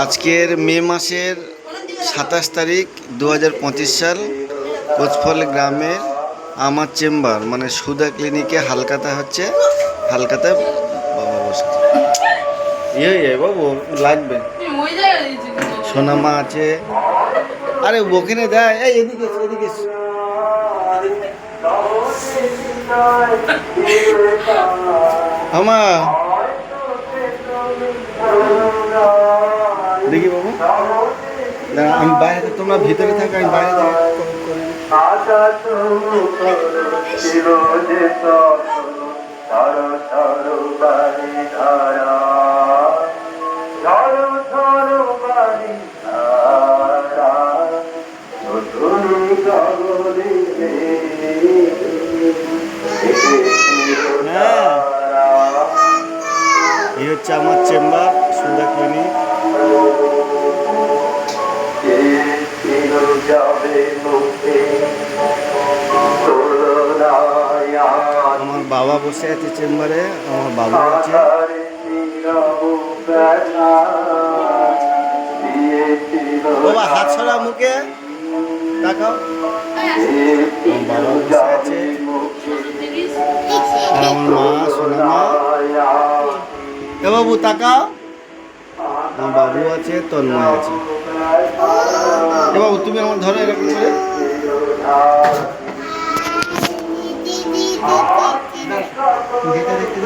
আজকের মে মাসের 27 তারিখ 2025 সাল কোচফল গ্রামের আমার চেম্বার মানে সুধা ক্লিনিকে হালকাতা হচ্ছে। হালকাতা বাবা বসে বাবু লাগবে, সোনামা আছে। আরে ওখানে দেয়, এই এদিকে এদিকে আমা দেখি বাবু, আমি বাইরে, তোমরা ভিতরে থাকো, আমি বাইরে এই হচ্ছে আমার চেম্বার সুধা ক্লিনিক। আমার বাবা বসে আছে চেম্বারে, আমার বাবু আছে। বাবা হাত ছড়া মুখে দেখাও। বাবা বসে আছে, আমার মা সোনামা। এ বাবু তাকাও, আমার বাবু আছে, তন্ময় আছে। এ বাবু তুমি আমার ধরো এরকম করে। দেখতে দেখতে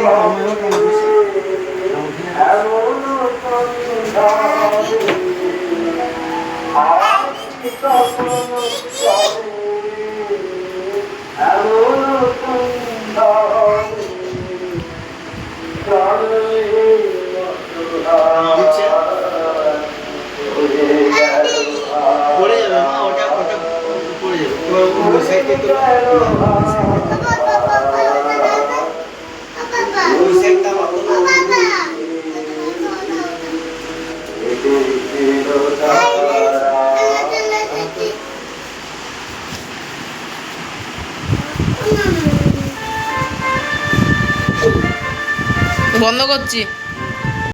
পড়ে যাবে মা, ওটা ওটা পড়ে বন্ধ করছি।